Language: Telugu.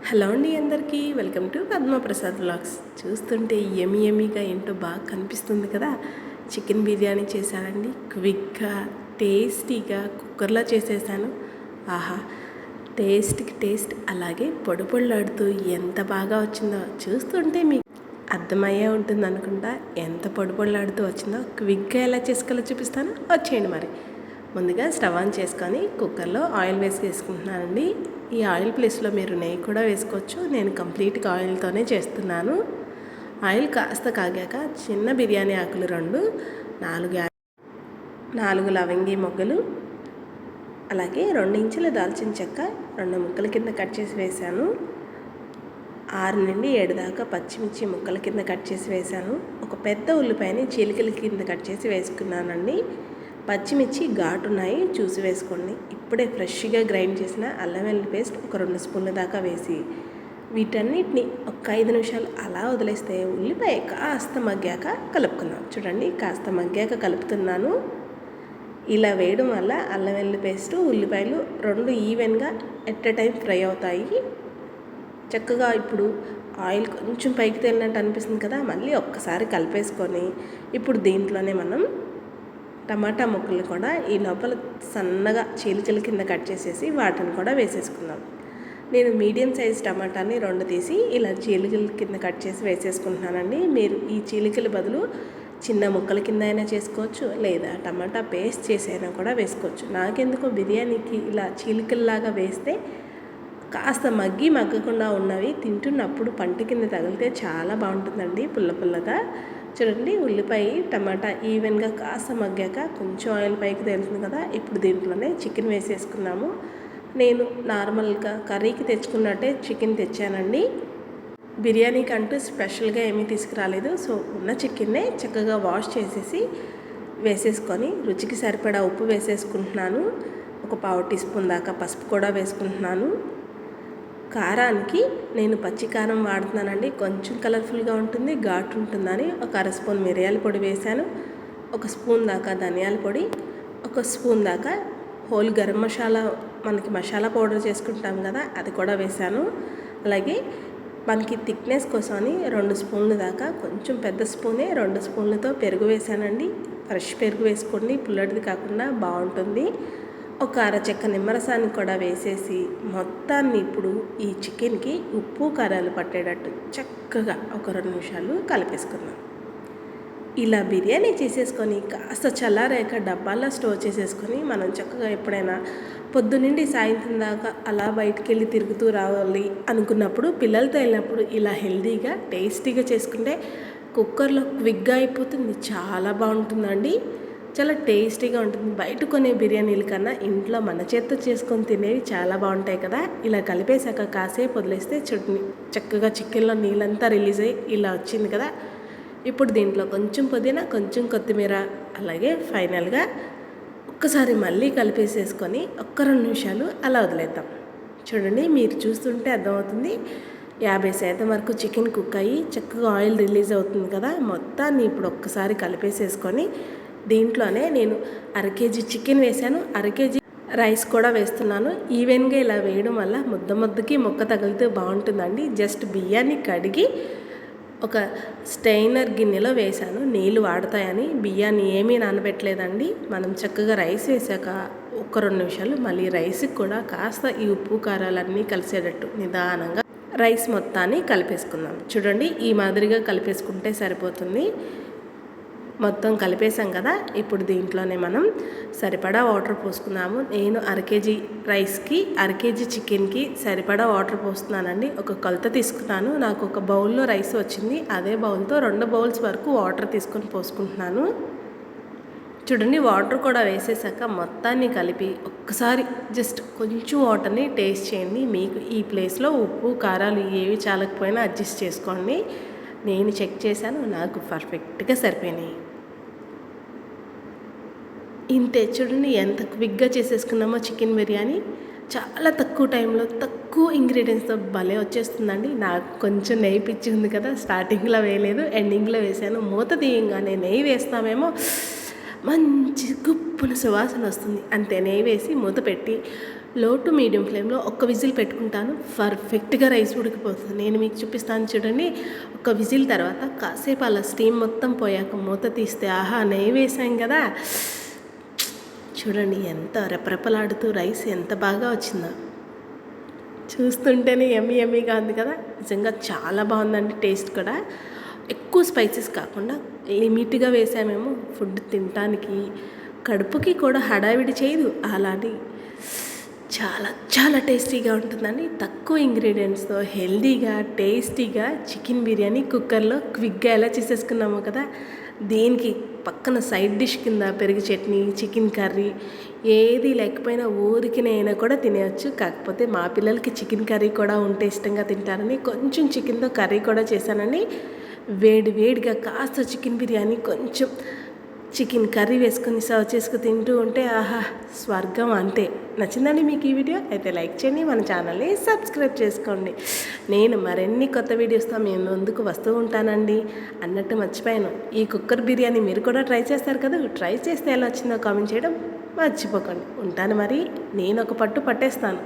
హలో అండి, అందరికీ వెల్కమ్ టు పద్మప్రసాద్ వ్లాగ్స్. చూస్తుంటే యమ్మీగా ఏంటో బాగా కనిపిస్తుంది కదా. చికెన్ బిర్యానీ చేశానండి, క్విక్గా టేస్టీగా కుక్కర్లో చేసేసాను. ఆహా, టేస్ట్కి టేస్ట్, అలాగే పొడి పొడిలాడుతూ ఎంత బాగా వచ్చిందో చూస్తుంటే మీకు అర్థమయ్యే ఉంటుంది అనుకుంటా. ఎంత పొడి పొడిలాడుతూ వచ్చిందో క్విక్గా ఎలా చేసుకోవాలో చూపిస్తాను, వచ్చేయండి. మరి ముందుగా స్టవ్ ఆన్ చేసుకొని కుక్కర్లో ఆయిల్ వేసుకుంటున్నానండి. ఈ ఆయిల్ ప్లేస్లో మీరు నెయ్యి కూడా వేసుకోవచ్చు. నేను కంప్లీట్గా ఆయిల్తోనే చేస్తున్నాను. ఆయిల్ కాస్త కాగాక చిన్న బిర్యానీ ఆకులు 2, 4 లవంగి మొగ్గలు, అలాగే 2 ఇంచుల దాల్చిన చెక్క 2 ముక్కల కింద కట్ చేసి వేశాను. 6 నుండి 7 దాకా పచ్చిమిర్చి ముక్కల కింద కట్ చేసి వేశాను. ఒక పెద్ద ఉల్లిపాయని చీలికల కింద కట్ చేసి వేసుకున్నానండి. పచ్చిమిర్చి ఘాటున్నాయి, చూసి వేసుకోండి. ఇప్పుడే ఫ్రెష్గా గ్రైండ్ చేసిన అల్లం వెల్లుల్లి పేస్ట్ ఒక 2 స్పూన్ల దాకా వేసి వీటన్నిటిని ఒక 5 నిమిషాలు అలా వదిలేస్తే ఉల్లిపాయ కాస్త మగ్గాక కలుపుకుందాం. చూడండి, కాస్త మగ్గాక కలుపుతున్నాను. ఇలా వేయడం వల్ల అల్లం వెల్లుల్లి పేస్టు, ఉల్లిపాయలు 2 ఈవెన్గా ఎట్ ఎ టైం ఫ్రై అవుతాయి. చక్కగా ఇప్పుడు ఆయిల్ కొంచెం పైకి తేలినట్టు అనిపిస్తుంది కదా. మళ్ళీ ఒక్కసారి కలిపేసుకొని ఇప్పుడు దీంట్లోనే మనం టమాటా ముక్కలు కూడా ఈ లోపల సన్నగా చీలికల కింద కట్ చేసేసి వాటిని కూడా వేసేసుకుందాం. నేను మీడియం సైజ్ టమాటాని 2 తీసి ఇలా చీలికల కింద కట్ చేసి వేసేసుకుంటున్నానండి. మీరు ఈ చీలికల బదులు చిన్న ముక్కల కింద అయినా చేసుకోవచ్చు, లేదా టమాటా పేస్ట్ చేసి అయినా కూడా వేసుకోవచ్చు. నాకెందుకో బిర్యానీకి ఇలా చీలికల్లాగా వేస్తే కాస్త మగ్గకుండా ఉన్నవి తింటున్నప్పుడు పంట కింద తగిలితే చాలా బాగుంటుందండి, పుల్ల పుల్లగా. చూడండి, ఉల్లిపాయ టమాటా ఈవెన్గా కాస్త మగ్గాక కొంచెం ఆయిల్ పైకి తేలుతుంది కదా. ఇప్పుడు దీంట్లోనే చికెన్ వేసేసుకున్నాము. నేను నార్మల్గా కర్రీకి తెచ్చుకున్నట్టే చికెన్ తెచ్చానండి. బిర్యానీకి అంటూ స్పెషల్గా ఏమీ తీసుకురాలేదు. సో ఉన్న చికెన్నే చక్కగా వాష్ చేసేసి వేసేసుకొని రుచికి సరిపడా ఉప్పు వేసేసుకుంటున్నాను. ఒక 1/4 టీ స్పూన్ దాకా పసుపు కూడా వేసుకుంటున్నాను. కారానికి నేను పచ్చి కారం వాడుతున్నానండి. కొంచెం కలర్ఫుల్గా ఉంటుంది, ఘాటు ఉంటుందని ఒక 1/2 స్పూన్ మిరియాల పొడి వేశాను. 1 స్పూన్ దాకా ధనియాల పొడి, 1 స్పూన్ దాకా హోల్ గరం మసాలా, మనకి మసాలా పౌడర్ చేసుకుంటాం కదా, అది కూడా వేశాను. అలాగే మనకి థిక్నెస్ కోసమని 2 స్పూన్లు దాకా, కొంచెం పెద్ద స్పూనే 2 స్పూన్లతో పెరుగు వేశానండి. ఫ్రెష్ పెరుగు వేసుకోండి, పుల్లటిది కాకుండా బాగుంటుంది. ఒక అరచెక్క నిమ్మరసాన్ని కూడా వేసేసి మొత్తాన్ని ఇప్పుడు ఈ చికెన్కి ఉప్పు కారాలు పట్టేటట్టు చక్కగా ఒక 2 నిమిషాలు కలిపేసుకుందాం. ఇలా బిర్యానీ చేసేసుకొని కాస్త చల్లారాక డబ్బాల్లో స్టోర్ చేసేసుకొని మనం చక్కగా ఎప్పుడైనా పొద్దునుండి సాయంత్రం దాకా అలా బయటికి వెళ్ళి తిరుగుతూ రావాలి అనుకున్నప్పుడు, పిల్లలతో వెళ్ళినప్పుడు ఇలా హెల్తీగా టేస్టీగా చేసుకుంటే కుక్కర్లో క్విక్గా అయిపోతుంది, చాలా బాగుంటుందండి. చాలా టేస్టీగా ఉంటుంది. బయట కొనే బిర్యానీల కన్నా ఇంట్లో మన చేత్తో చేసుకొని తినేవి చాలా బాగుంటాయి కదా. ఇలా కలిపేశాక కాసేపు వదిలేస్తే చక్కగా చికెన్లో నీళ్ళంతా రిలీజ్ అయ్యి ఇలా వచ్చింది కదా. ఇప్పుడు దీంట్లో కొంచెం పుదీనా, కొంచెం కొత్తిమీర, అలాగే ఫైనల్గా ఒక్కసారి మళ్ళీ కలిపేసేసుకొని 2 నిమిషాలు అలా వదిలేద్దాం. చూడండి, మీరు చూస్తుంటే అర్థమవుతుంది. 50% వరకు చికెన్ కుక్ అయ్యి చక్కగా ఆయిల్ రిలీజ్ అవుతుంది కదా. మొత్తాన్ని ఇప్పుడు ఒక్కసారి కలిపేసేసుకొని దీంట్లోనే నేను 1/2 కేజీ చికెన్ వేసాను, 1/2 కేజీ రైస్ కూడా వేస్తున్నాను. ఈవెన్గా ఇలా వేయడం వల్ల ముద్దకి మొక్క తగిలితే బాగుంటుందండి. జస్ట్ బియ్యాన్ని కడిగి ఒక స్టెయినర్ గిన్నెలో వేసాను, నీళ్ళు వాడతాయని. బియ్యాన్ని ఏమీ నానబెట్టలేదండి. మనం చక్కగా రైస్ వేసాక 2 నిమిషాలు మళ్ళీ రైస్కి కూడా కాస్త ఈ ఉప్పు కారాలన్నీ కలిసేటట్టు నిదానంగా రైస్ మొత్తాన్ని కలిపేసుకుందాం. చూడండి, ఈ మాదిరిగా కలిపేసుకుంటే సరిపోతుంది. మొత్తం కలిపేసాం కదా. ఇప్పుడు దీంట్లోనే మనం సరిపడా వాటర్ పోసుకుందాము. నేను 1/2 కేజీ రైస్కి 1/2 కేజీ చికెన్కి సరిపడా వాటర్ పోస్తున్నానండి. ఒక కొలత తీసుకున్నాను. నాకు ఒక బౌల్లో రైస్ వచ్చింది. అదే బౌల్తో 2 బౌల్స్ వరకు వాటర్ తీసుకొని పోసుకుంటున్నాను. చూడండి, వాటర్ కూడా వేసేసాక మొత్తాన్ని కలిపి ఒక్కసారి జస్ట్ కొంచెం వాటర్ని టేస్ట్ చేయండి. మీకు ఈ ప్లేస్లో ఉప్పు కారాలు ఏవి చాలకపోయినా అడ్జస్ట్ చేసుకోండి. నేను చెక్ చేశాను, నాకు పర్ఫెక్ట్గా సరిపోయినాయి. ఇంతే. చూడండి, ఎంత క్విక్గా చేసేసుకున్నామో చికెన్ బిర్యానీ. చాలా తక్కువ టైంలో తక్కువ ఇంగ్రీడియంట్స్తో భలే వచ్చేస్తుందండి. నాకు కొంచెం నెయ్యి పిచ్చి ఉంది కదా, స్టార్టింగ్లో వేయలేదు, ఎండింగ్లో వేసాను. మూత తీయంగానే నెయ్యి వేస్తామేమో మంచి గుప్పున సువాసన వస్తుంది. అంతే, నెయ్యి వేసి మూత పెట్టి లో టు మీడియం ఫ్లేమ్లో ఒక్క విజిల్ పెట్టుకుంటాను. పర్ఫెక్ట్గా రైస్ ఉడికిపోతుంది. నేను మీకు చూపిస్తాను చూడండి. ఒక విజిల్ తర్వాత కాసేపు అలా స్టీమ్ మొత్తం పోయాక మూత తీస్తే ఆహా నెయ్యి వేసాం కదా, చూడండి ఎంత రెపరెపలాడుతూ రైస్ ఎంత బాగా వచ్చిందో. చూస్తుంటేనే ఎమ్మి ఎమ్మిగా ఉంది కదా. నిజంగా చాలా బాగుందండి. టేస్ట్ కూడా ఎక్కువ స్పైసెస్ కాకుండా లిమిట్గా వేసామేమో ఫుడ్ తినటానికి కడుపుకి కూడా హడావిడి చేయదు. అలాంటి చాలా చాలా టేస్టీగా ఉంటుందండి. తక్కువ ఇంగ్రీడియంట్స్తో హెల్దీగా టేస్టీగా చికెన్ బిర్యానీ కుక్కర్లో క్విక్గా ఎలా చేసేసుకున్నాము కదా. దీనికి పక్కన సైడ్ డిష్ కింద పెరుగు చట్నీ, చికెన్ కర్రీ ఏది లేకపోయినా ఊరికినైనా కూడా తినేయచ్చు. కాకపోతే మా పిల్లలకి చికెన్ కర్రీ కూడా ఉంటే ఇష్టంగా తింటారని కొంచెం చికెన్తో కర్రీ కూడా చేశానండి. వేడి వేడిగా కాస్త చికెన్ బిర్యానీ కొంచెం చికెన్ కర్రీ వేసుకొని సర్వ్ చేసుకుని తింటూ ఉంటే ఆహా స్వర్గం అంతే. నచ్చిందండి మీకు ఈ వీడియో? అయితే లైక్ చేయండి, మన ఛానల్ని సబ్స్క్రైబ్ చేసుకోండి. నేను మరిన్ని కొత్త వీడియోస్తో మేము ముందుకు వస్తూ ఉంటానండి. అన్నట్టు మర్చిపోయాను, ఈ కుక్కర్ బిర్యానీ మీరు కూడా ట్రై చేస్తారు కదా. ట్రై చేస్తే ఎలా వచ్చిందో కామెంట్ చేయడం మర్చిపోకండి. ఉంటాను మరి, నేను ఒక పట్టు పట్టేస్తాను.